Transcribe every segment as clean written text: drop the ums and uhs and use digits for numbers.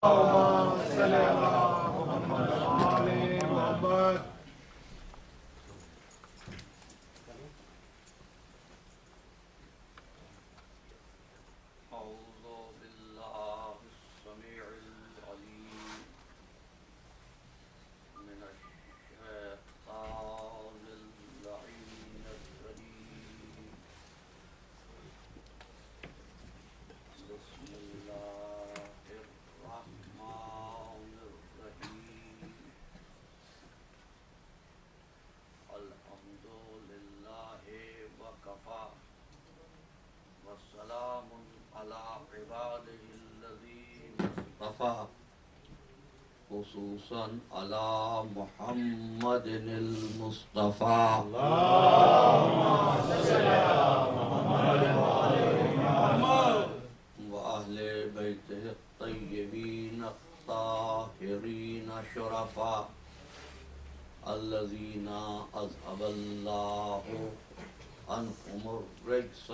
اللهم صل على محمد وآل محمد. أعوذ بالله السميع العليم من الشيطان اللعين الرجيم. بسم الله الرحمن الرحيم. الحمد لله وكفى والسلام على عباده الذين اصطفى خصوصا على محمد المصطفى. وأهل بيته الطيبين الطاهرين الشرفاء الذين أذهب الله عنهم الرجس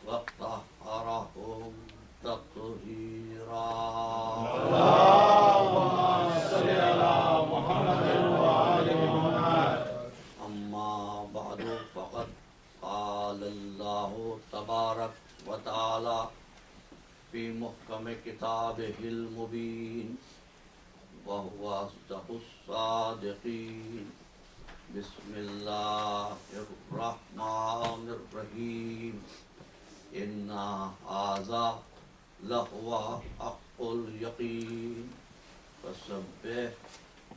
وطهرهم تطهيرا. اللهم صل على محمد وآل محمد. أما بعد فقد قال الله تبارك وتعالى في محكم كتابه المبين وهو أصدق الصادقين. بسم الله الرحمن الرحيم. إن هذا لهو حق اليقين فسبح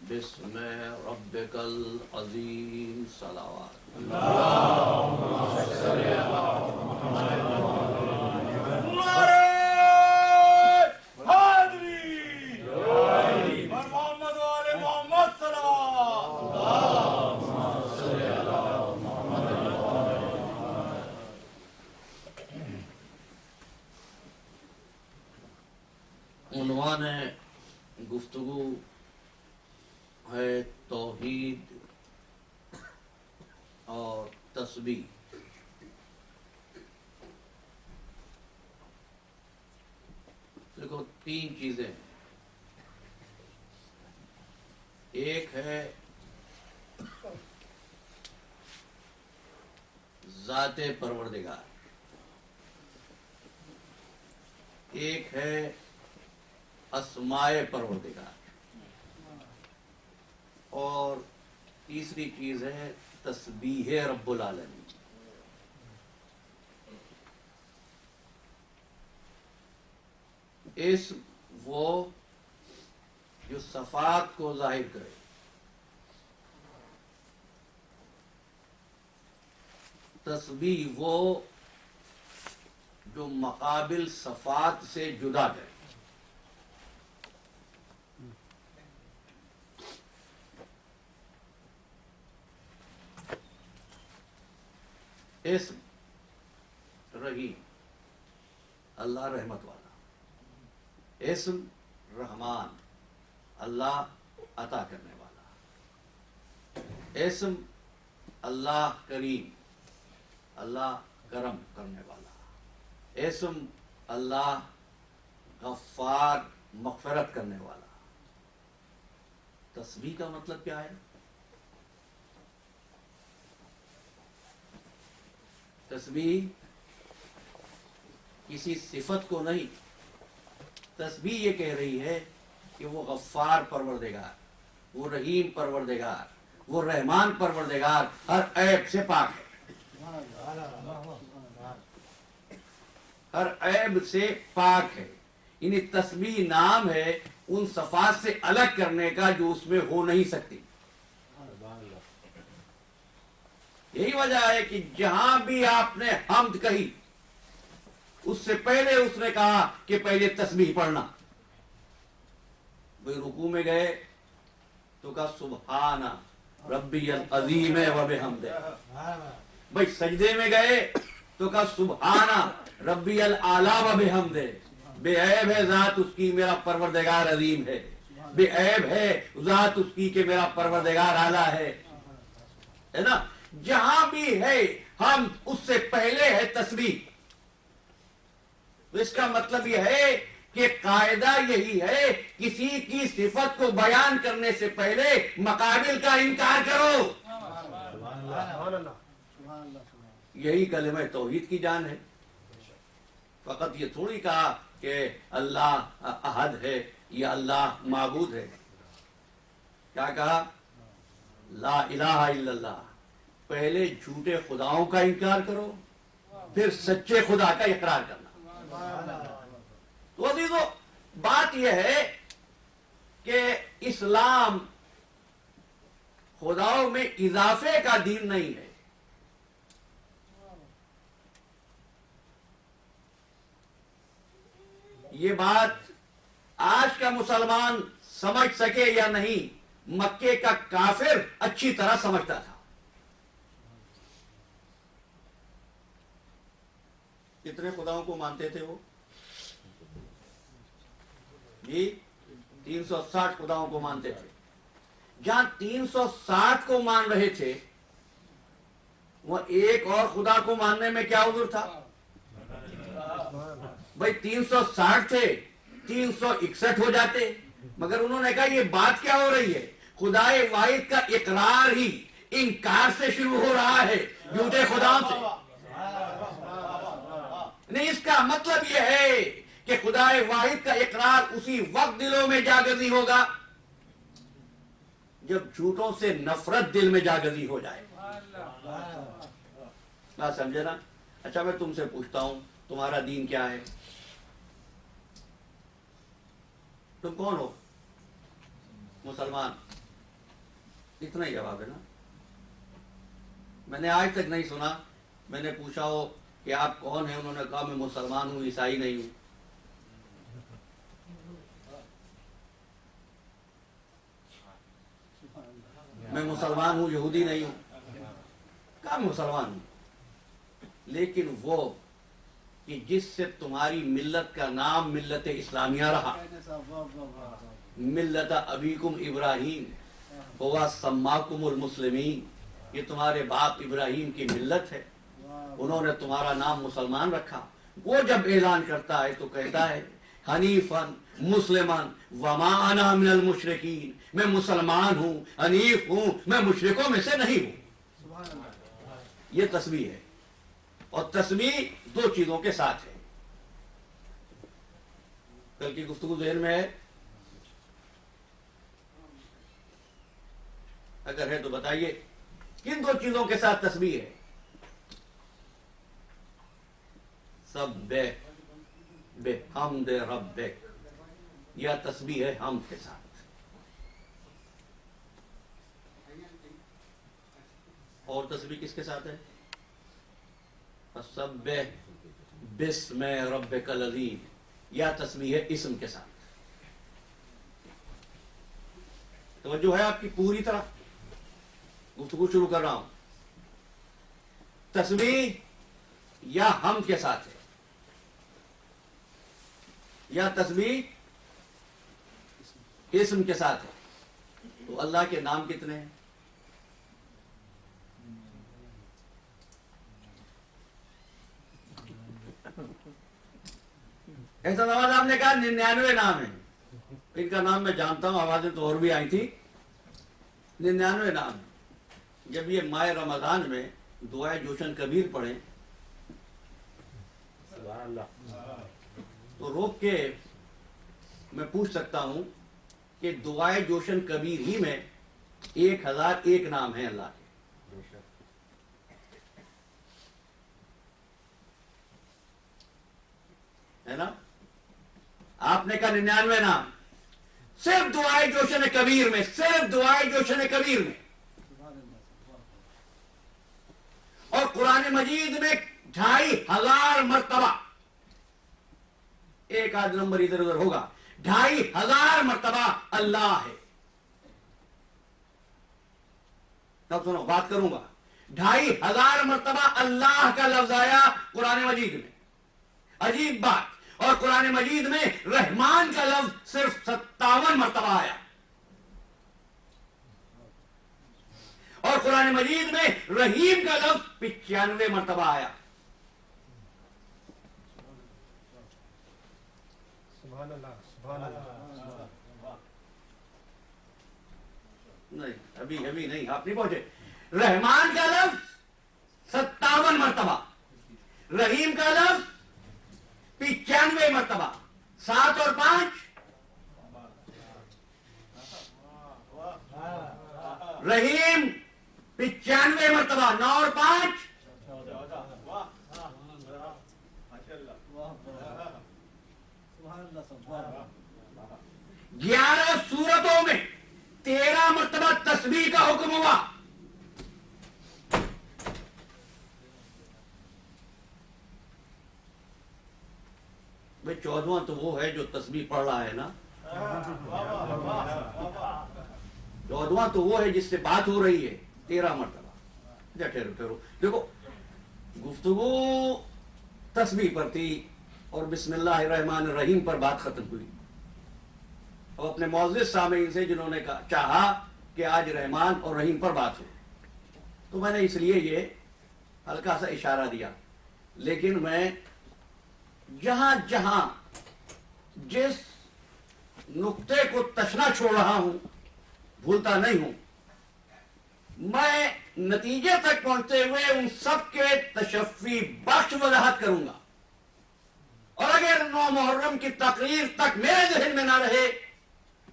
باسم ربك العظيم. صلوات. عنوان گفتگو ہے توحید اور تسبیح. دیکھو تین چیزیں ہیں. ایک ہے ذات پروردگار، ایک ہے اسماء پروردگار، اور تیسری چیز ہے تسبیح رب العالمین. اسم وہ جو صفات کو ظاہر کرے، تسبیح وہ جو مقابل صفات سے جدا کرے. اسم رحیم اللہ رحمت والا، اسم رحمان اللہ عطا کرنے والا، اسم اللہ کریم اللہ کرم کرنے والا، اسم اللہ غفار مغفرت کرنے والا. تسبیح کا مطلب کیا ہے؟ تسبیح کسی صفت کو نہیں، تسبیح یہ کہہ رہی ہے کہ وہ غفار پروردگار، وہ رحیم پروردگار، وہ رحمان پروردگار ہر عیب سے پاک ہے، ہر عیب سے پاک ہے. یعنی تسبیح نام ہے ان صفات سے الگ کرنے کا جو اس میں ہو نہیں سکتی. یہی وجہ ہے کہ جہاں بھی آپ نے حمد کہی اس سے پہلے اس نے کہا کہ پہلے تسبیح پڑھنا. بھئی رکوع میں گئے تو کہا سبحان ربی العظیم و بحمدہ. بھئی سجدے میں گئے تو کہا سبحان ربی الاعلی و بحمدہ. بے عیب ہے ذات اس کی میرا پروردگار عظیم ہے، بے عیب ہے ذات اس کی کہ میرا پروردگار اعلیٰ ہے نا. جہاں بھی ہے ہم اس سے پہلے ہے تسبیح. اس کا مطلب یہ ہے کہ قاعدہ یہی ہے کسی کی صفت کو بیان کرنے سے پہلے مقابل کا انکار کرو. یہی کلمہ توحید کی جان ہے. فقط یہ تھوڑی کہا کہ اللہ احد ہے یا اللہ معبود ہے. کیا کہا؟ لا الہ الا اللہ. پہلے جھوٹے خداؤں کا انکار کرو، پھر سچے خدا کا اقرار کرنا. تو عزیزو، بات یہ ہے کہ اسلام خداؤں میں اضافے کا دین نہیں ہے. یہ بات آج کا مسلمان سمجھ سکے یا نہیں، مکے کا کافر اچھی طرح سمجھتا تھا. کتنے خداؤں کو مانتے تھے وہ؟ جی 360 خداؤں کو مانتے تھے. جہاں 360 کو مان رہے تھے، وہ ایک اور خدا کو ماننے میں کیا عذر تھا؟ بھائی 360 تھے، 361 ہو جاتے. مگر انہوں نے کہا یہ بات کیا ہو رہی ہے؟ خدائے واحد کا اقرار ہی انکار سے شروع ہو رہا ہے، جھوٹے خداؤں سے نہیں. اس کا مطلب یہ ہے کہ خدائے واحد کا اقرار اسی وقت دلوں میں جاگزی ہوگا جب جھوٹوں سے نفرت دل میں جاگزی ہو جائے. بات سمجھے نا؟ اچھا میں تم سے پوچھتا ہوں، تمہارا دین کیا ہے؟ تم کون ہو؟ مسلمان. اتنا ہی جواب ہے نا. میں نے آج تک نہیں سنا میں نے پوچھا ہو کہ آپ کون ہیں، انہوں نے کہا میں مسلمان ہوں، عیسائی نہیں ہوں. میں مسلمان ہوں، یہودی نہیں ہوں. کہا مسلمان ہوں. لیکن وہ کہ جس سے تمہاری ملت کا نام ملت اسلامیہ رہا، ملت ابیکم ابراہیم ہوا سماکم المسلمین، یہ تمہارے باپ ابراہیم کی ملت ہے، انہوں نے تمہارا نام مسلمان رکھا. وہ جب اعلان کرتا ہے تو کہتا ہے حنیفاً مسلمان وما انا من المشرکین، میں مسلمان ہوں، حنیف ہوں، میں مشرکوں میں سے نہیں ہوں. یہ تسبیح ہے. اور تسبیح دو چیزوں کے ساتھ ہے. کل کی گفتگو ذہن میں ہے؟ اگر ہے تو بتائیے کن دو چیزوں کے ساتھ تسبیح ہے؟ سبح بحمد ربک، یا تسبیح ہے حمد کے ساتھ. اور تسبیح کس کے ساتھ ہے؟ سبح بسم ربک العظیم، یا تسبیح ہے اسم کے ساتھ. توجہ ہے آپ کی پوری طرح؟ گفتگو شروع کر رہا ہوں. تسبیح یا حمد کے ساتھ ہے، یا تسبیح اسم کے ساتھ ہے. تو اللہ کے نام کتنے ہیں؟ ایسا نواز آپ نے کہا 99 نام ہیں. ان کا نام میں جانتا ہوں، آوازیں تو اور بھی آئی تھی. 99 نام ہیں. جب یہ ماہ رمضان میں دعائے جوشن کبیر پڑھیں تو روک کے میں پوچھ سکتا ہوں کہ دعائے جوشن کبیر ہی میں 1001 نام ہیں اللہ کے. ہے نا؟ آپ نے کہا 99 نام صرف دعائے جوشن کبیر میں، صرف دعائے جوشن کبیر میں. اور قرآن مجید میں 2500 مرتبہ، ایک آدھ نمبر ادھر ادھر ہوگا، 2500 مرتبہ اللہ ہے. تب سنو بات کروں گا. 2500 مرتبہ اللہ کا لفظ آیا قرآن مجید میں. عجیب بات. اور قرآن مجید میں رحمان کا لفظ صرف 57 مرتبہ آیا. اور قرآن مجید میں رحیم کا لفظ 95 مرتبہ آیا. نہیں ابھی نہیں، آپ نہیں پہنچے. رحمان کا لفظ 57 مرتبہ، رحیم کا لفظ 95 مرتبہ، 7 اور 5 رحیم 95 مرتبہ، 9 اور 5 11 سورتوں میں 13 مرتبہ تسبیح کا حکم ہوا. بھئی 14واں تو وہ ہے جو تسبیح پڑھ رہا ہے نا، 14واں تو وہ ہے جس سے بات ہو رہی ہے 13 مرتبہ. ٹھہرو دیکھو، گفتگو تسبیح پر تھی اور بسم اللہ الرحمن الرحیم پر بات ختم ہوئی. اب اپنے معزز سامعین سے جنہوں نے چاہا کہ آج رحمان اور رحیم پر بات ہو، تو میں نے اس لیے یہ ہلکا سا اشارہ دیا. لیکن میں جہاں جہاں جس نقطے کو تشنا چھوڑ رہا ہوں بھولتا نہیں ہوں. میں نتیجے تک پہنچتے ہوئے ان سب کے تشفی بخش وضاحت کروں گا. اور اگر 9 محرم کی تقریر تک میرے ذہن میں نہ رہے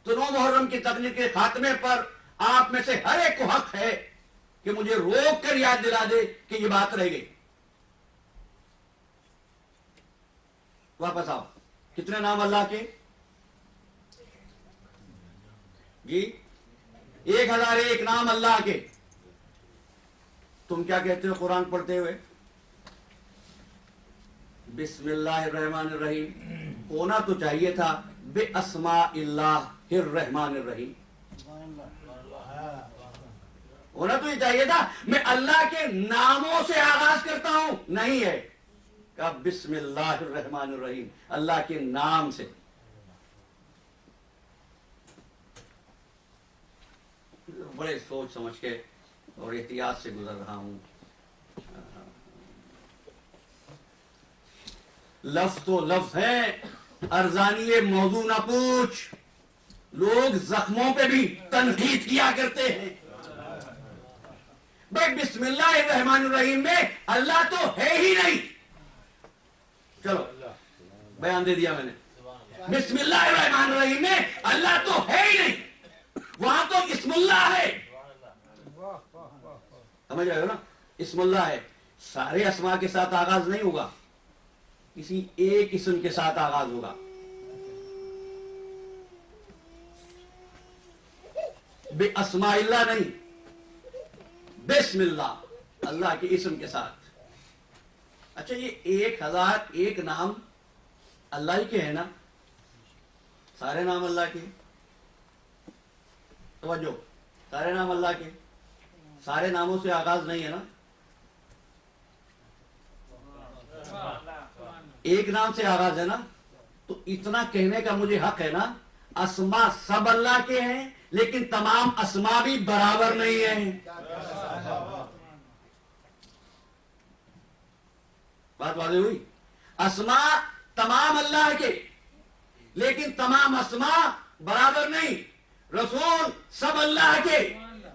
تو 9 محرم کی تقریر کے خاتمے پر آپ میں سے ہر ایک کو حق ہے کہ مجھے روک کر یاد دلا دے کہ یہ بات رہ گئی. واپس آؤ. کتنے نام اللہ کے؟ جی 1001 نام اللہ کے. تم کیا کہتے ہو قرآن پڑھتے ہوئے؟ بسم اللہ الرحمن الرحیم. ہونا تو چاہیے تھا بے اسماء اللہ الرحمن الرحیم. ہونا تو یہ چاہیے تھا میں اللہ کے ناموں سے آغاز کرتا ہوں. نہیں ہے، کہا بسم اللہ الرحمن الرحیم، اللہ کے نام سے. بڑے سوچ سمجھ کے اور احتیاط سے گزر رہا ہوں. لفظ تو لفظ ہیں، ارزانی موضوع نہ پوچھ. لوگ زخموں پہ بھی تنقید کیا کرتے ہیں. بھائی بسم اللہ الرحمن الرحیم میں اللہ تو ہے ہی نہیں. چلو بیان دے دیا میں نے. بسم اللہ الرحمن الرحیم میں اللہ تو ہے ہی نہیں، وہاں تو اسم اللہ ہے. سمجھ آئے ہو نا؟ اسم اللہ ہے. سارے اسماء کے ساتھ آغاز نہیں ہوگا، کسی ایک اسم کے ساتھ آغاز ہوگا. بے اسماء اللہ نہیں، بسم اللہ، اللہ کے اسم کے ساتھ. اچھا یہ 1001 نام اللہ ہی کے ہیں نا؟ سارے نام اللہ کے. توجہ، سارے نام اللہ کے، سارے ناموں سے آغاز نہیں ہے نا؟ ایک نام سے آغاز ہے نا؟ تو اتنا کہنے کا مجھے حق ہے نا، اسماء سب اللہ کے ہیں لیکن تمام اسماء بھی برابر نہیں ہیں. بات واضح ہوئی؟ اسماء تمام اللہ کے لیکن تمام اسماء برابر نہیں. رسول سب اللہ کے،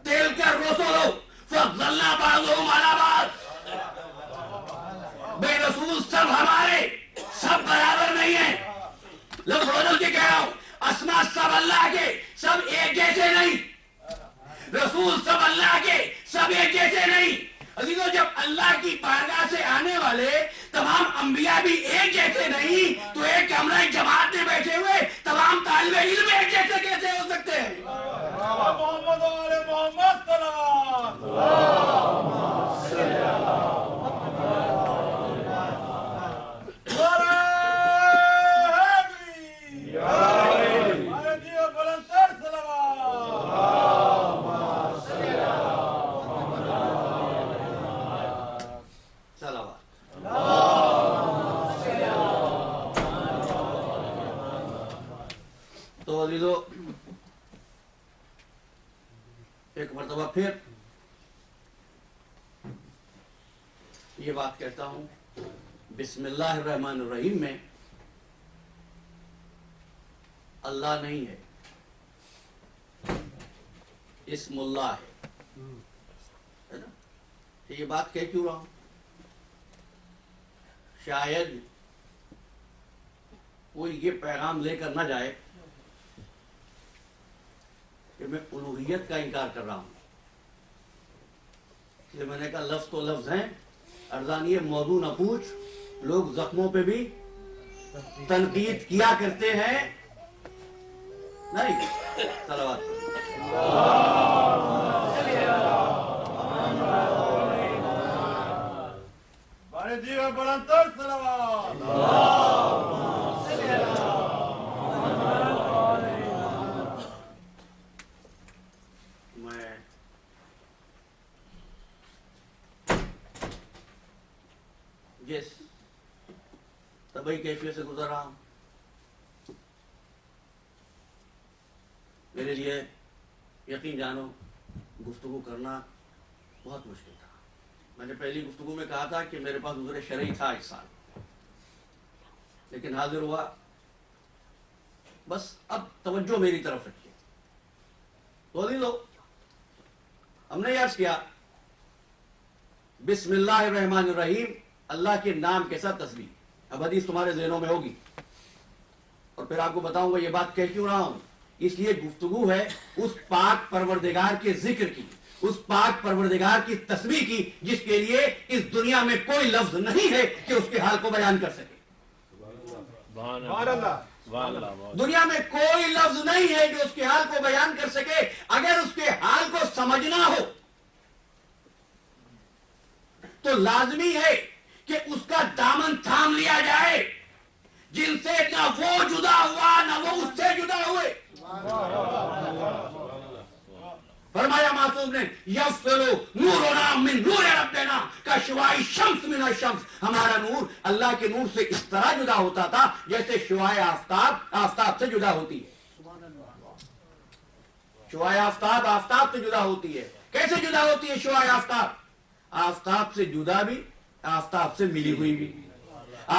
تلک الرسل فضلنا بعضهم علی بعض. بے رسول سب ہمارے، سب برابر نہیں ہیں. لفظ بدل کے کہہ رہا ہوں، اسماء سب اللہ کے، سب ایک جیسے نہیں. رسول سب اللہ کے، سب ایک جیسے نہیں. عزیزو جب اللہ کی بارگاہ سے آنے والے تمام انبیاء بھی ایک جیسے نہیں تو ایک کمرہ جماعت میں بیٹھے ہوئے تمام طالب علم ایک جیسے کیسے ہو سکتے ہیں؟ محمد علی محمد ایک مرتبہ پھر یہ بات کہتا ہوں، بسم اللہ الرحمن الرحیم میں اللہ نہیں ہے، اسم اللہ ہے نا؟ تو یہ بات کہہ کیوں رہا ہوں؟ شاید کوئی یہ پیغام لے کر نہ جائے کہ میں الوہیت کا انکار کر رہا ہوں. اس لیے میں نے کہا لفظ تو لفظ ہیں، ارزانی موضوع نہ پوچھ. لوگ زخموں پہ بھی تنقید کیا کرتے ہیں. نہیں، صلوات بڑے جیو بلندر صلوات. میں جس طبعی کیفیت سے گزر رہا ہوں، میرے لیے یقین جانو گفتگو کرنا بہت مشکل تھا. میں نے پہلی گفتگو میں کہا تھا کہ میرے پاس عذر شرعی تھا 1 سال، لیکن حاضر ہوا. بس اب توجہ میری طرف رکھیے. بولی لو، ہم نے عرض کیا بسم اللہ الرحمن الرحیم، اللہ کے نام کے ساتھ تسبیح. اب حدیث تمہارے ذہنوں میں ہوگی اور پھر آپ کو بتاؤں گا یہ بات کہہ کیوں رہا ہوں. اس لیے گفتگو ہے اس پاک پروردگار کے ذکر کی، اس پاک پروردگار کی تسبیح کی جس کے لیے اس دنیا میں کوئی لفظ نہیں ہے کہ اس کے حال کو بیان کر سکے. دنیا میں کوئی لفظ نہیں ہے جو اس کے حال کو بیان کر سکے. اگر اس کے حال کو سمجھنا ہو تو لازمی ہے کہ اس کا دامن تھام لیا جائے، جن سے نہ وہ جدا ہوا نہ وہ اس سے جدا ہوئے. فرمایا معصوم نے یفصل نورنا من نور ربنا کشعاع الشمس من الشمس. ہمارا نور اللہ کے نور سے اس طرح جدا ہوتا تھا جیسے شعاع آفتاب سے جدا ہوتی ہے. شعاع آفتاب سے جدا ہوتی ہے. کیسے جدا ہوتی ہے شعاع آفتاب؟ آفتاب سے جدا بھی، آفتاب سے ملی ہوئی بھی،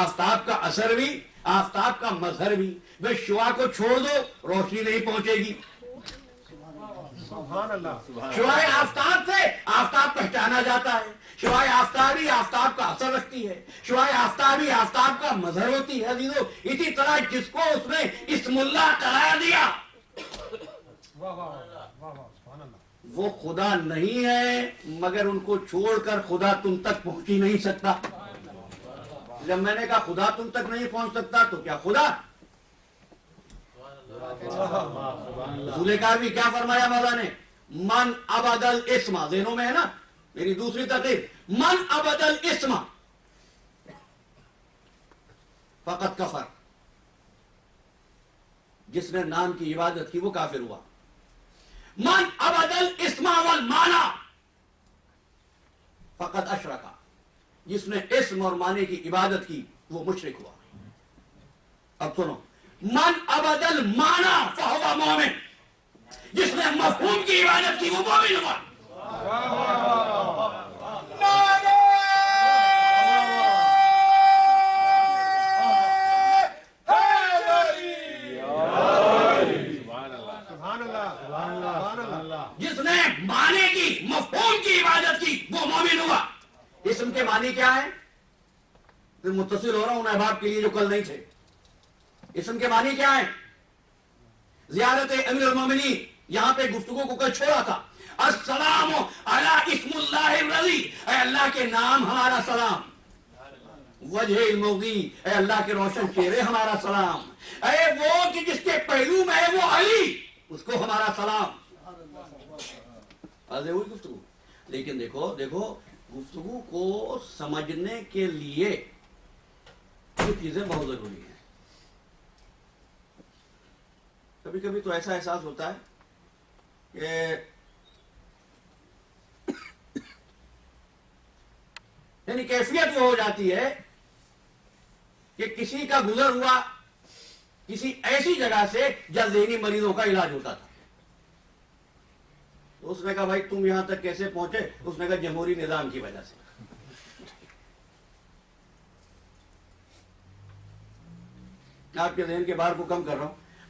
آفتاب کا اثر بھی، آفتاب کا مظہر بھی. وہ شعاع کو چھوڑ دو روشنی نہیں پہنچے گی. شعاع آفتاب سے آفتاب پہچانا جاتا ہے. شعاع آفتاب ہی آفتاب کا اثر رکھتی ہے. شعاع آفتاب ہی آفتاب کا مظہر ہوتی ہے. عزیزو، اسی طرح جس کو اس نے اسم اللہ قرار دیا وہ خدا نہیں ہے، مگر ان کو چھوڑ کر خدا تم تک پہنچ ہی نہیں سکتا. جب میں نے کہا خدا تم تک نہیں پہنچ سکتا تو کیا خدا؟ رسول کاظمی کیا فرمایا مولا نے؟ من عبد الاسم، ذہنوں میں ہے نا میری دوسری تقریر، من عبد الاسم فقط کفر. جس نے نام کی عبادت کی وہ کافر ہوا. من عبد الاسم والمعنی فقط اشرکا. جس نے اسم اور معنی کی عبادت کی وہ مشرک ہوا. اب سنو، من عبد المعنی فہو مومن. جس نے مفہوم کی عبادت کی وہ مومن ہوا. جس نے معنی کی، مفہوم کی عبادت کی وہ مومن ہوا. اسم کے معنی کیا ہے؟ پھر متصل ہو رہا ہوں ان احباب کے لیے جو کل نہیں تھے. اسم کے معنی کیا ہے؟ زیارت امیر المومنین، یہاں پہ گفتگو کو کل چھوڑا تھا. السلام علی اسم اللہ الرضی، اے اللہ کے نام ہمارا سلام. وجہ الموضی، اے اللہ کے روشن چہرے ہمارا سلام. اے وہ کہ جس کے پہلو میں ہے وہ علی، اس کو ہمارا سلام. ہوئی گفتگو. لیکن دیکھو گفتگو کو سمجھنے کے لیے کچھ چیزیں بہت ضروری ہیں. کبھی کبھی تو ایسا احساس ہوتا ہے کہ یعنی کیفیت وہ ہو جاتی ہے کہ کسی کا گزر ہوا کسی ایسی جگہ سے جہاں ذہنی مریضوں کا علاج ہوتا تھا. تو اس نے کہا بھائی تم یہاں تک کیسے پہنچے؟ اس نے کہا جمہوری نظام کی وجہ سے. آپ کے ذہن کے بار کو کم کر رہا ہوں.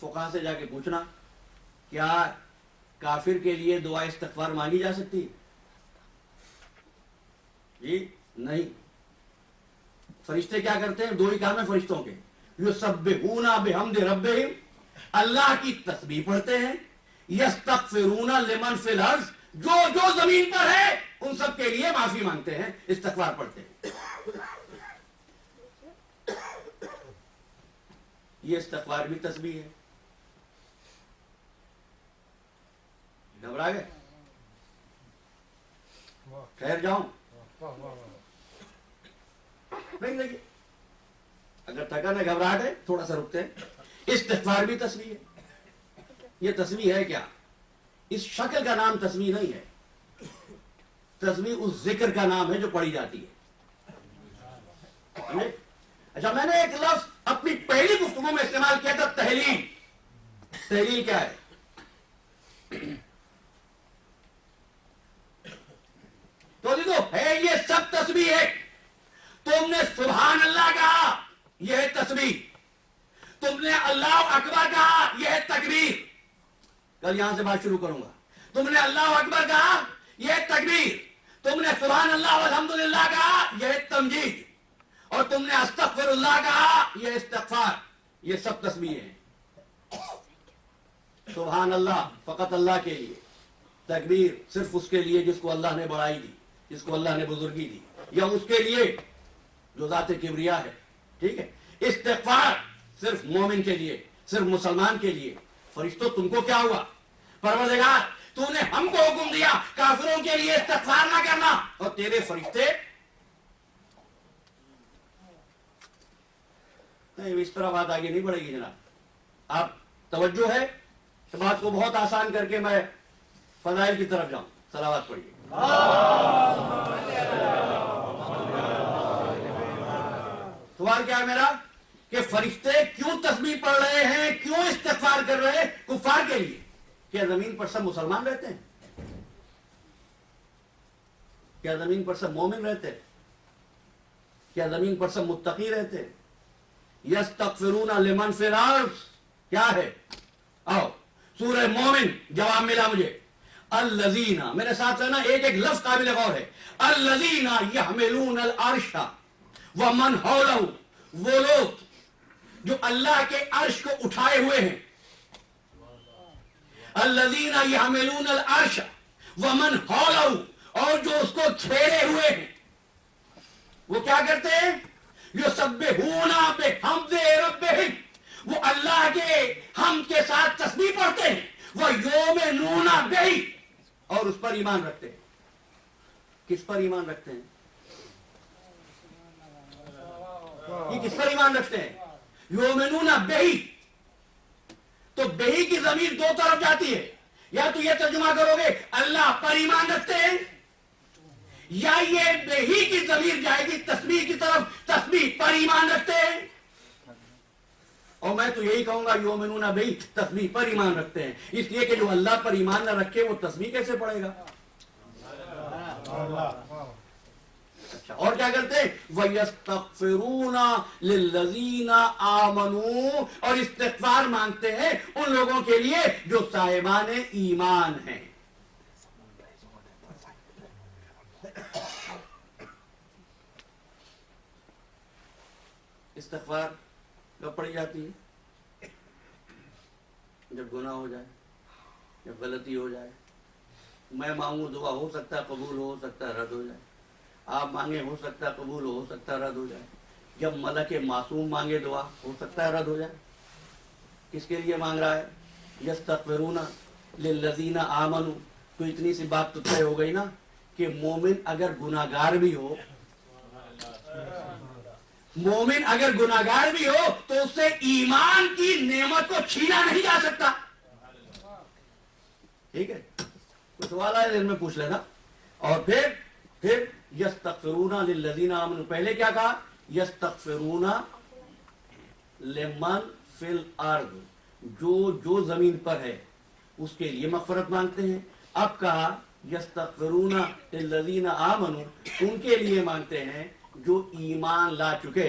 فقہا سے جا کے پوچھنا کیا کافر کے لیے دعا استغفار مانگی جا سکتی ہے؟ جی نہیں. فرشتے کیا کرتے ہیں؟ دو ہی کام ہے فرشتوں کے. یسبحون بحمد ربہم، اللہ کی تسبیح پڑھتے ہیں. یستغفرون لمن فی الارض، جو جو زمین پر ہے ان سب کے لیے معافی مانگتے ہیں، استغفار پڑھتے ہیں. یہ استغفار بھی تسبیح ہے. گھبرا گئے؟ ٹھہر جاؤں؟ نہیں لگے. اگر تھکن ہے گھبراہٹ ہے تھوڑا سا رکتے ہیں. استغفار بھی تسبیح ہے. یہ تسبیح ہے کیا؟ اس شکل کا نام تسبیح نہیں ہے. تسبیح اس ذکر کا نام ہے جو پڑھی جاتی ہے. اچھا، میں نے ایک لفظ اپنی پہلی گفتگو میں استعمال کیا تھا، تحلیل. تحلیل کیا ہے؟ تو دیکھو ہے یہ سب تسبیح ہے. تم نے سبحان اللہ کہا، یہ ہے تسبیح. تم نے اللہ اکبر کہا، یہ ہے تکبیر. کل یہاں سے بات شروع کروں گا. تم نے اللہ اکبر کہا، یہ ہے تکبیر. تم نے سبحان اللہ والحمدللہ کہا، یہ ہے تمجید. اور تم نے استغفر اللہ کہا، یہ استغفار. یہ سب تسبیح ہیں. سبحان اللہ فقط اللہ کے لیے، تکبیر صرف اس کے لیے جس کو اللہ نے بڑائی دی، جس کو اللہ نے بزرگی دی، یا اس کے لیے جو ذات کبریا ہے. ٹھیک ہے. استغفار صرف مومن کے لیے، صرف مسلمان کے لیے. فرشتوں تم کو کیا ہوا؟ پروردگار تو نے ہم کو حکم دیا کافروں کے لیے استغفار نہ کرنا، اور تیرے فرشتے نہیں. اس طرح بات آگے نہیں بڑھے گی جناب. آپ توجہ ہے تو بات کو بہت آسان کر کے میں فضائل کی طرف جاؤں. صلوات پڑھیے. سوال کیا ہے میرا کہ فرشتے کیوں تسبیح پڑھ رہے ہیں، کیوں استغفار کر رہے ہیں؟ کفار کے لیے. کیا زمین پر سب مسلمان رہتے ہیں؟ کیا زمین پر سب مومن رہتے ہیں؟ کیا زمین پر سب متقی رہتے ہیں؟ یستغفرون لمن فی الارض کیا ہے؟ آؤ سورہ مومن جواب ملا مجھے. الذین، میرے ساتھ رہنا، ایک ایک لفظ قابل غور ہے. الذین یحملون العرش ومن حولہ، وہ لوگ جو اللہ کے عرش کو اٹھائے ہوئے ہیں. الذین یحملون العرش ومن حولہ، اور جو اس کو چھیڑے ہوئے ہیں. وہ کیا کرتے ہیں؟ یسبحون بحمد ربہم، وہ اللہ کے حمد کے ساتھ تسبیح پڑھتے ہیں. وَيُؤْمِنُونَ بِهِ، اور اس پر ایمان رکھتے ہیں. کس پر ایمان رکھتے ہیں؟ یہ کس پر ایمان رکھتے ہیں؟ یؤمنون بِهِ. تو بہی کی ضمیر دو طرف جاتی ہے. یا تو یہ ترجمہ کرو گے اللہ پر ایمان رکھتے ہیں، یا یہ بہی کی ضمیر جائے گی تسبیح کی طرف، تسبیح پر ایمان رکھتے ہیں. اور میں تو یہی کہوں گا یؤمنون بہی، تسبیح پر ایمان رکھتے ہیں. اس لیے کہ جو اللہ پر ایمان نہ رکھے وہ تسبیح کیسے پڑھے گا؟ اچھا، اور کیا کرتے ہیں؟ وَيَسْتَغْفِرُونَ لِلَّذِينَ آمَنُوا، اور استغفار مانگتے ہیں ان لوگوں کے لیے جو صاحبان ایمان ہیں. استغفار کب پڑھی جاتی ہے؟ جب گناہ ہو جائے، جب غلطی ہو جائے. میں مانگوں دعا ہو سکتا ہے قبول ہو سکتا ہے رد ہو جائے. آپ مانگے ہو سکتا ہے قبول ہو سکتا ہے رد ہو جائے. جب ملک معصوم مانگے دعا ہو سکتا ہے رد ہو جائے. کس کے لیے مانگ رہا ہے؟ یستغفرون للذین آمنوا. تو اتنی سی بات تو طے ہو گئی نا کہ مومن اگر گناہگار بھی ہو، مومن اگر گناہگار بھی ہو تو اس سے ایمان کی نعمت کو چھینا نہیں جا سکتا. ٹھیک ہے، کوئی سوال آئے دل میں پوچھ لینا. اور پھر یستغفرون للذین آمنوا، پہلے کیا کہا؟ یستغفرون لمن فی الارض، جو زمین پر ہے اس کے لیے مغفرت مانگتے ہیں. اب کہا یستغفرون للذین آمنوا، ان کے لیے مانگتے ہیں جو ایمان لا چکے،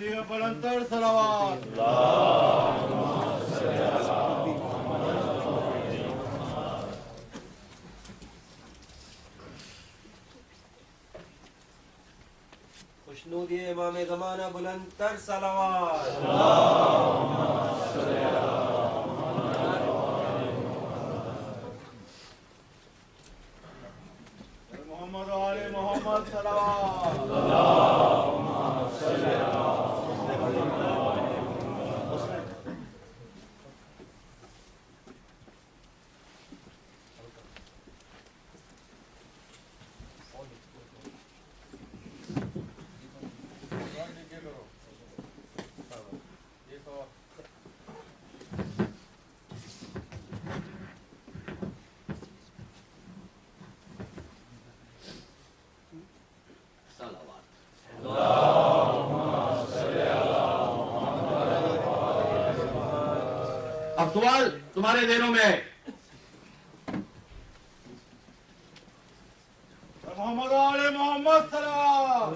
دیے بلند تر صلوات خوشنود امام زمانہ بلند تر صلوات محمد و آل محمد صلوات اب سوال تمہارے ذہنوں میں ہے، محمد و آل محمد صلوات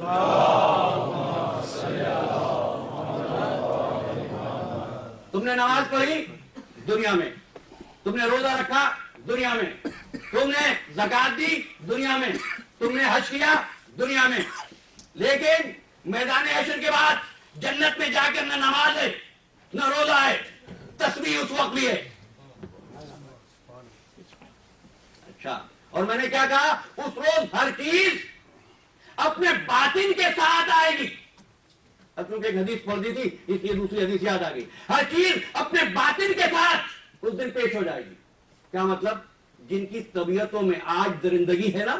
تم نے نماز پڑھی دنیا میں، تم نے روزہ رکھا دنیا میں، تم نے زکات دی دنیا میں، تم نے حج کیا دنیا میں، لیکن میدان حشر کے بعد جنت میں جا کر نہ نماز ہے نہ روزہ ہے، تسبیح اس وقت بھی ہے۔ اچھا، اور میں نے کیا کہا؟ اس روز ہر چیز اپنے باطن کے ساتھ آئے گی۔ کیونکہ ایک حدیث پڑھ دی تھی اس لیے دوسری حدیث یاد آ گئی۔ ہر چیز اپنے باطن کے ساتھ اس دن پیش ہو جائے گی۔ کیا مطلب؟ جن کی طبیعتوں میں آج درندگی ہے نا،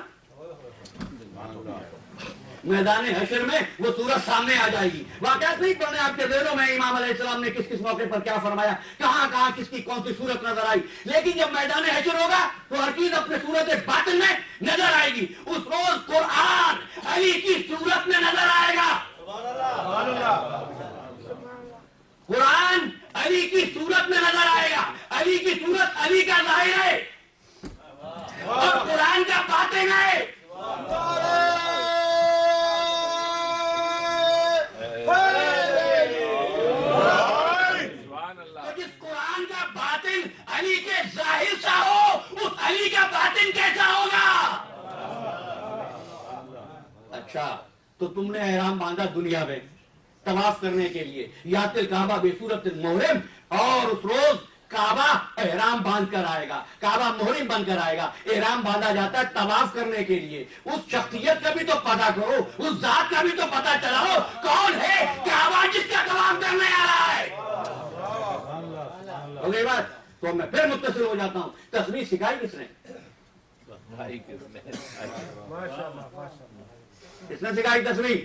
میدان حشر میں وہ صورت سامنے آ جائے گی۔ واقعات نہیں پڑھنے آپ کے ذہنوں میں امام علیہ السلام نے کس کس موقع پر کیا فرمایا، کہاں کہاں کس کی کون سی صورت نظر آئی، لیکن جب میدان حشر ہوگا تو ہر چیز اپنے صورت باطن میں نظر آئے گی۔ اس روز قرآن علی کی صورت میں نظر آئے گا۔ قرآن علی کی صورت میں نظر آئے گا۔ علی کی صورت علی کا ظاہر ہے اور قرآن کا باطن ہے۔ جس قرآن کا باطن علی کے ظاہر سا ہو، اس علی کا باطن کیسا ہوگا؟ اچھا، تو تم نے احرام باندھا دنیا میں طواف کرنے کے لیے، یات الکعبہ بے صورت محرم، اور اس روز کعبہ احرام باندھ کر آئے گا، کعبہ محرم بن کر آئے گا۔ احرام باندھا جاتا ہے طواف کرنے کے لیے۔ اس شخصیت کا بھی تو پتہ کرو، اس ذات کا بھی تو پتہ چلاؤ، کون ہے کعبہ جس کا طواف کرنے آ رہا ہے؟ اگلی بات تو میں پھر متصل ہو جاتا ہوں، تسبیح سکھائی کس نے؟ کس نے سکھائی تسبیح؟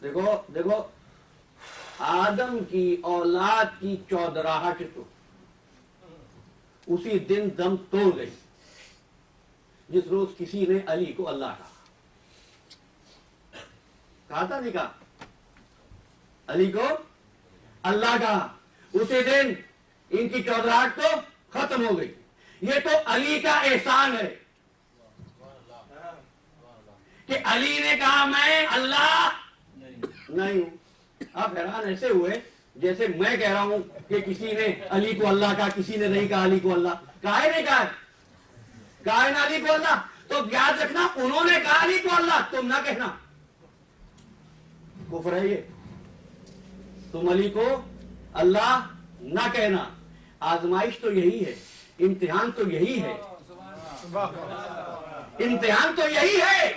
دیکھو دیکھو، آدم کی اولاد کی چودراہٹ تو اسی دن دم توڑ گئی جس روز کسی نے علی کو اللہ کہا تھا، نہیں کہا؟ علی کو اللہ کہا، اسی دن ان کی چودراہٹ تو ختم ہو گئی۔ یہ تو علی کا احسان ہے کہ علی نے کہا میں اللہ نہیں ہوں۔ آپ حیران ایسے ہوئے جیسے میں کہہ رہا ہوں کہ کسی نے علی کو اللہ کہا، کسی نے نہیں کہا علی کو اللہ۔ کہا ہے نہیں کہا؟ کہا ہے نا علی کو اللہ؟ تو یاد رکھنا، انہوں نے کہا علی کو اللہ، تم نہ کہنا، کفر ہے یہ۔ تم علی کو اللہ نہ کہنا۔ آزمائش تو یہی ہے، امتحان تو یہی ہے، امتحان تو یہی ہے۔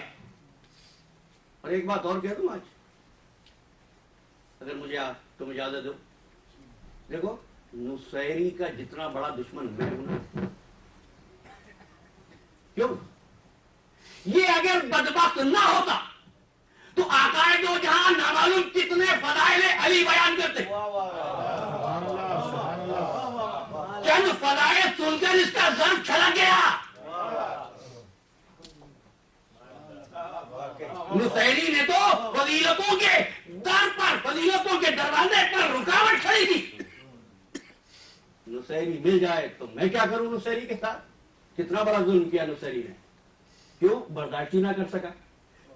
اور ایک بات اور کہہ دوں آج، اگر مجھے تم اجازت دو، دیکھو نصیری کا جتنا بڑا دشمن میں ہوں نا، کیوں؟ یہ اگر بدبخت نہ ہوتا تو آقائے دو جہاں نامعلوم کتنے فضائل علی بیان کرتے۔ چند فضائل سن کر اس کا ضرب چھلک گیا۔ نصیری نے تو فضیلتوں کے در پر، فضیلتوں کے دروازے پر رکاوٹ کھڑی کی۔ نصیری مل جائے تو میں کیا کروں نصیری کے ساتھ؟ کتنا بڑا ظلم کیا نصیری نے، کیوں برداشت ہی نہ کر سکا؟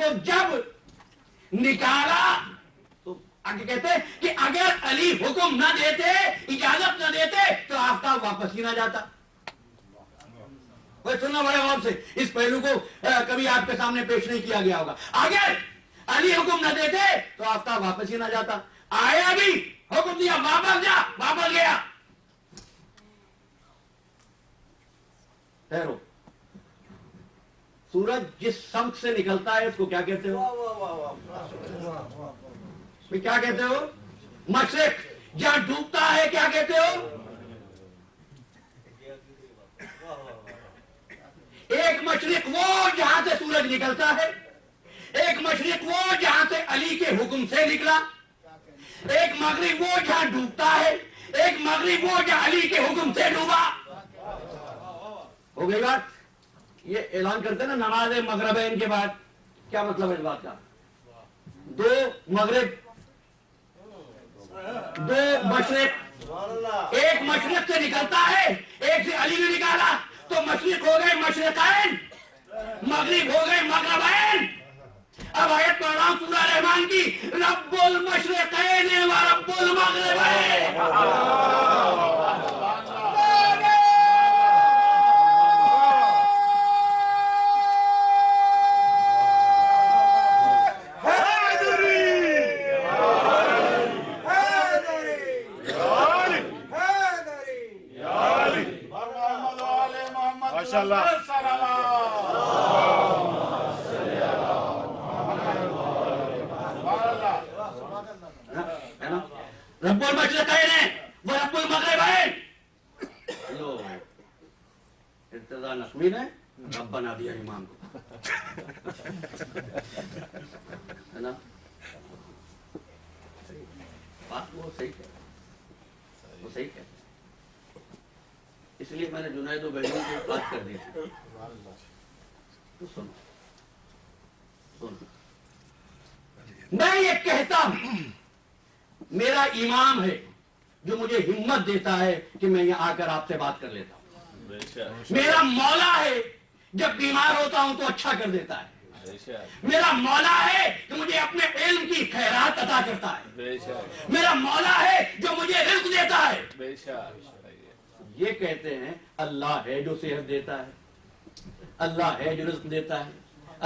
تو جب نکالا تو آگے کہتے ہیں کہ اگر علی حکم نہ دیتے، اجازت نہ دیتے تو آفتاب واپس ہی نہ جاتا۔ سننا بڑے غور سے، اس پہلو کو کبھی آپ کے سامنے پیش نہیں کیا گیا ہوگا۔ اگر علی حکم نہ دیتے تو آفتاب واپس ہی نہ جاتا۔ آیا بھی حکم دیا واپس جا، واپس گیا۔ ٹھہرو، سورج جس سمت سے نکلتا ہے اس کو کیا کہتے ہو؟ کیا کہتے ہو؟ مشرق۔ جہاں ڈوبتا ہے کیا کہتے ہو؟ ایک مشرق وہ جہاں سے سورج نکلتا ہے، ایک مشرق وہ جہاں سے علی کے حکم سے نکلا، ایک مغرب وہ جہاں ڈوبتا ہے، ایک مغرب وہ جہاں علی کے حکم سے ڈوبا۔ ہو گئی بات؟ یہ اعلان کرتے ہیں نا نماز مغربین کے بعد، کیا مطلب ہے اس بات کا؟ دو مغرب، دو مشرق، ایک مشرق سے نکلتا ہے، ایک سے علی نے نکالا تو مشرق ہو گئے مشرقین، مغرب ہو گئے مغربین۔ اب آیت پڑھ رہا ہوں سورہ رحمان کی، رب المشرقین و رب المغربین۔ رب المشرقین و رب المغربین۔ لو ارتضا نقوی نے رب بنا دیا امام کو، ہے نا؟ بات وہ صحیح ہے، وہ صحیح ہے۔ اس لیے میں نے جنید و بیرون کو بات کر دی تھی۔ تو سنو، میں یہ کہتا ہوں میرا امام ہے جو مجھے ہمت دیتا ہے کہ میں یہاں آ کر آپ سے بات کر لیتا ہوں۔ میرا مولا ہے جب بیمار ہوتا ہوں تو اچھا کر دیتا ہے۔ میرا مولا ہے کہ مجھے اپنے علم کی خیرات عطا کرتا ہے۔ میرا مولا ہے جو مجھے رزق دیتا ہے۔ یہ کہتے ہیں اللہ ہے جو صحت دیتا ہے، اللہ ہے جو رزق دیتا ہے،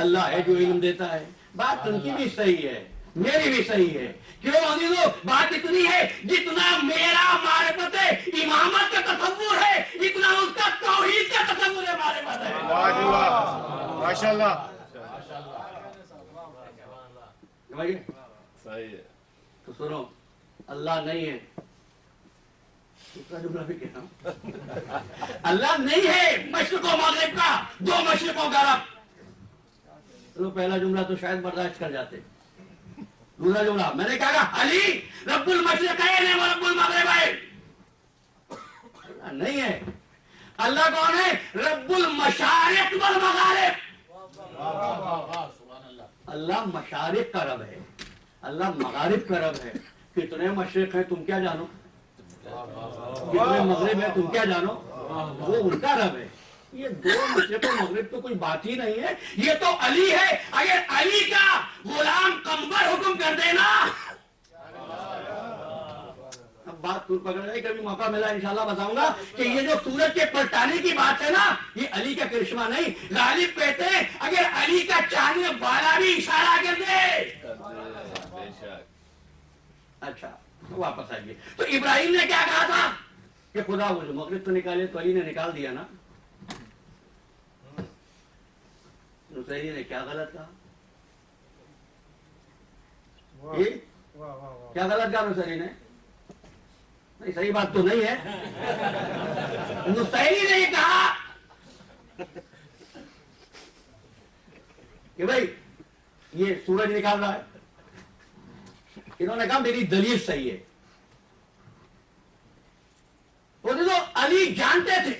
اللہ ہے جو علم دیتا ہے۔ بات ان کی بھی صحیح ہے، میری بھی صحیح ہے۔ کیوں عزیزو؟ بات اتنی ہے جتنا میرا معرفت امامت کا تصور ہے اتنا اس کا توحید کا تصور ہے، معرفت ہے۔ ماشاءاللہ۔ صحیح ہے۔ تو سنو، اللہ نہیں ہے، دوسرا جملہ بھی کہتا ہوں، اللہ نہیں ہے مشرق و مغرب کا، دو مشرقوں کا رب۔ چلو پہلا جملہ تو شاید برداشت کر جاتے، دوسرا جملہ میں نے کہا علی رب المشرقین و رب المغربین۔ اللہ نہیں ہے، اللہ کون ہے؟ رب المشارق والمغارب۔ اللہ مشارق کا رب ہے، اللہ مغارب کا رب ہے۔ کتنے مشرق ہیں تم کیا جانو، کتنے مغرب ہیں تم کیا جانو، وہ ان کا رب ہے۔ یہ دو مشرق و مغرب تو کوئی بات ہی نہیں ہے، یہ تو علی ہے۔ اگر علی کا غلام قمبر حکم کر دینا، اب بات دور پکڑ جائے، کبھی موقع ملا انشاءاللہ بتاؤں گا کہ یہ جو سورج کے پلٹانے کی بات ہے نا، یہ علی کا کرشمہ نہیں۔ غالب کہتے ہیں اگر علی کا چاہنے والا بھی اشارہ کر دے۔ اچھا واپس آئیے، تو ابراہیم نے کیا کہا تھا کہ خدا وہ جو مغرب تو نکالے، تو علی نے نکال دیا نا۔ نصیری نے کیا غلط کہا؟ کیا غلط کہا نصیری نے؟ نہیں، صحیح بات تو نہیں ہے۔ نصیری نے یہ کہا کہ بھائی یہ سورج نکال رہا ہے، انہوں نے کہا میری دلیل صحیح ہے۔ وہ تو علی جانتے تھے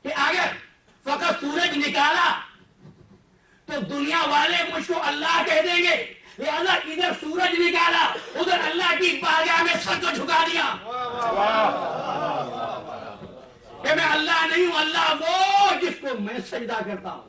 کہ اگر فقط سورج نکالا تو دنیا والے مجھ کو اللہ کہہ دیں گے، لہذا ادھر سورج نکالا، ادھر اللہ کی بارگاہ میں سر کو جھکا دیا کہ میں اللہ نہیں ہوں، اللہ وہ جس کو میں سجدہ کرتا ہوں۔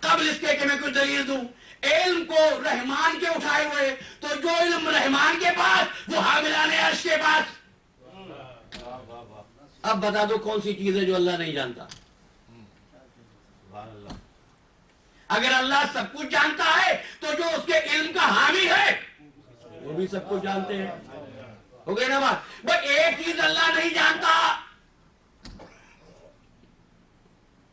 قبل اس کے کہ میں کچھ دلیل دوں، علم کو رحمان کے اٹھائے ہوئے، تو جو علم رحمان کے پاس وہ حاملان عرش کے پاس۔ اب بتا دو کون سی چیز ہے جو اللہ نہیں جانتا؟ اگر اللہ سب کچھ جانتا ہے تو جو اس کے علم کا حامل ہے وہ بھی سب کچھ جانتے ہیں۔ ہو گئی نا بات؟ بس ایک چیز اللہ نہیں جانتا۔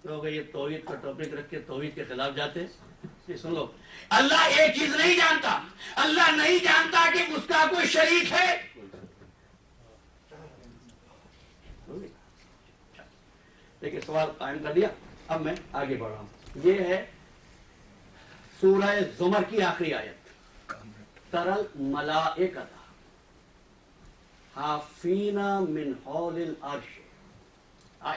تو یہ توحید کا ٹاپک رکھ کے توحید کے خلاف جاتے ہیں۔ سن لو، اللہ ایک چیز نہیں جانتا، اللہ نہیں جانتا کہ اس کا کوئی شریک ہے۔ دیکھیں سوال قائم کر لیا، اب میں آگے بڑھ رہا ہوں۔ یہ ہے سورہ زمر کی آخری آیت، ترل ملائکۃ حافین من حول العرش۔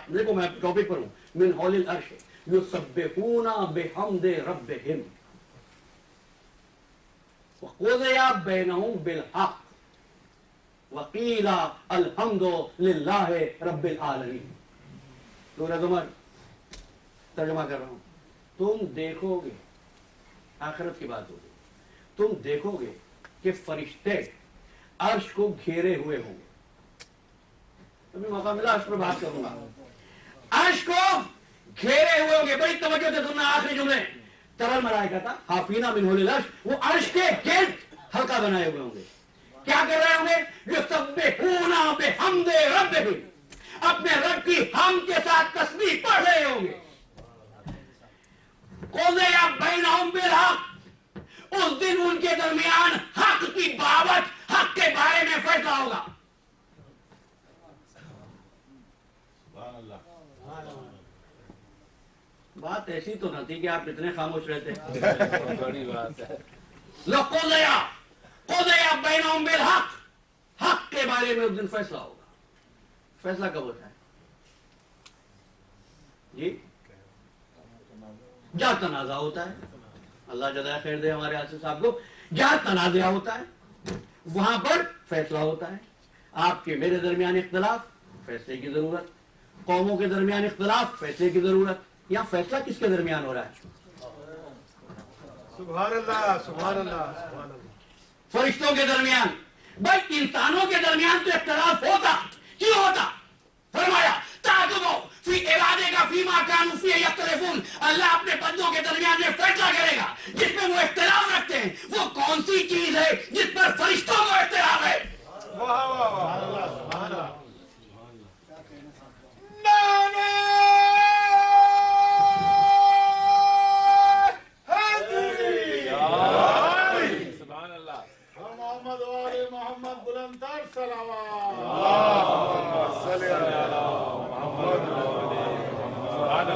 دیکھو میں ٹاپک پر ہوں، من حول العرش یسبحون بحمد ربہم وقضی بینہم بالحق وقیل الحمد للہ رب العالمین۔ سورہ زمر ترجمہ کر رہا ہوں۔ تم دیکھو گے، آخرت کی بات ہوگی، تم دیکھو گے کہ فرشتے عرش کو گھیرے ہوئے ہوں گے۔ تمہیں موقع ملا عرش پر بات کروں گا۔ عرش کو گھیرے ہوئے ہوں گے، بڑی توجہ سے سننا آخری جملے۔ ترل ملائکۃ حافین من حول العرش، وہ عرش کے گرد حلقہ بنائے ہوئے ہوں گے۔ کیا کر رہے ہوں گے؟ یسبحون بحمد ربہم، اپنے رب کی حمد کے ساتھ تسبیح پڑھ رہے ہوں گے۔ قضی بینہم بالحق، اس دن ان کے درمیان حق کی بابت، حق کے بارے میں فیصلہ ہوگا۔ بات ایسی تو نہ تھی کہ آپ اتنے خاموش رہتے۔ بڑی بات ہے۔ قضی بینہم بالحق، حق کے بارے میں اس دن فیصلہ ہوگا۔ فیصلہ کب ہوتا ہے جی؟ جہاں تنازع ہوتا ہے، اللہ جزائے خیر دے ہمارے آصف صاحب کو، جہاں تنازع ہوتا ہے وہاں پر فیصلہ ہوتا ہے۔ آپ کے میرے درمیان اختلاف، فیصلے کی ضرورت، قوموں کے درمیان اختلاف، فیصلے کی ضرورت۔ یا فیصلہ کس کے درمیان ہو رہا ہے؟ سبحان اللہ، سبحان اللہ، سبحان اللہ۔ فرشتوں کے درمیان۔ بھائی انسانوں کے درمیان تو اختلاف ہوتا، کیوں ہوتا؟ فرمایا تعاقبوا فی عبادک فیما کانوا فیہ یختلفون، اللہ اپنے بندوں کے درمیان میں فیصلہ کرے گا جس میں وہ اختلاف رکھتے ہیں۔ وہ کون سی چیز ہے جس پر فرشتوں کو اختلاف ہے؟ واہ واہ واہ، سبحان اللہ۔ سبحان اللہ۔ محمد و آل محمد بلند تر صلوات۔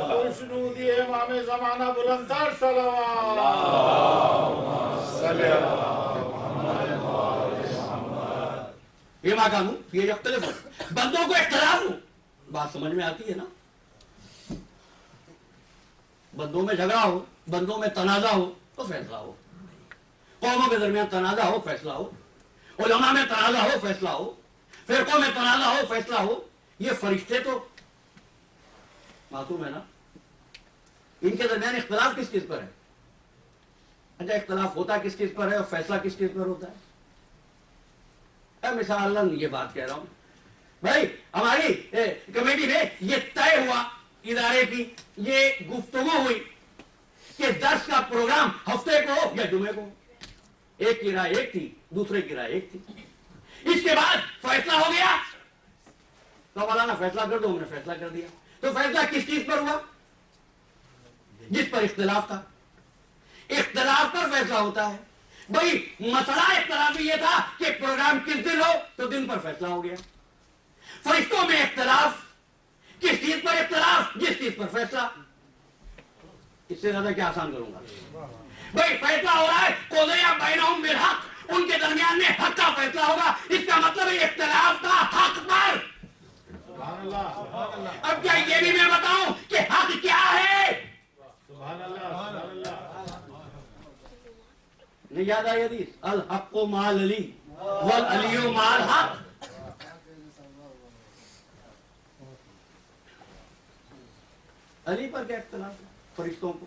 خوشنود امام زمانہ بلند تر صلوات۔ یہ ماں کانو یہ اختلاف، بندوں کو اختلاف ہو، بات سمجھ میں آتی ہے نا؟ بندوں میں جھگڑا ہو، بندوں میں تنازع ہو تو فیصلہ ہو، قوموں کے درمیان تنازع ہو فیصلہ ہو، علماء میں تنازع ہو فیصلہ ہو، فرقوں میں تنازع ہو فیصلہ ہو۔ یہ فرشتے تو معصوم ہے نا، ان کے درمیان اختلاف کس چیز پر ہے؟ اچھا اختلاف ہوتا کس چیز پر ہے اور فیصلہ کس چیز پر ہوتا ہے؟ مثال یہ بات کہہ رہا ہوں بھائی، ہماری کمیٹی میں یہ طے ہوا، ادارے کی یہ گفتگو ہوئی کہ درس کا پروگرام ہفتے کو ہو یا جمعے کو ہو۔ ایک کی رائے ایک تھی، دوسرے کی رائے ایک تھی۔ اس کے بعد فیصلہ ہو گیا تو مولانا فیصلہ کر دو، ہم نے فیصلہ کر دیا۔ تو فیصلہ کس چیز پر ہوا؟ جس پر اختلاف تھا۔ اختلاف پر فیصلہ ہوتا ہے۔ بھائی مسئلہ اختلاف یہ تھا کہ پروگرام کس دن ہو، تو دن پر فیصلہ ہو گیا۔ فرشتوں میں اختلاف، کس چیز پر اختلاف؟ جس چیز پر فیصلہ۔ اس سے زیادہ کیا آسان کروں گا؟ بھائی فیصلہ ہو رہا ہے قضی بینہم بالحق، ان کے درمیان میں حق کا فیصلہ ہوگا، اس کا مطلب ہے اختلاف کا حق پر۔ سبحان اللہ، سبحان اللہ، اب کیا یہ بھی میں بتاؤں کہ حق کیا ہے؟ سبحان اللہ، سبحان اللہ۔ نہیں یاد آئی حدیث؟ الحق مع علی والعلی مع الحق۔ علی پر کیا اختلاف ہے؟ فرشتوں کو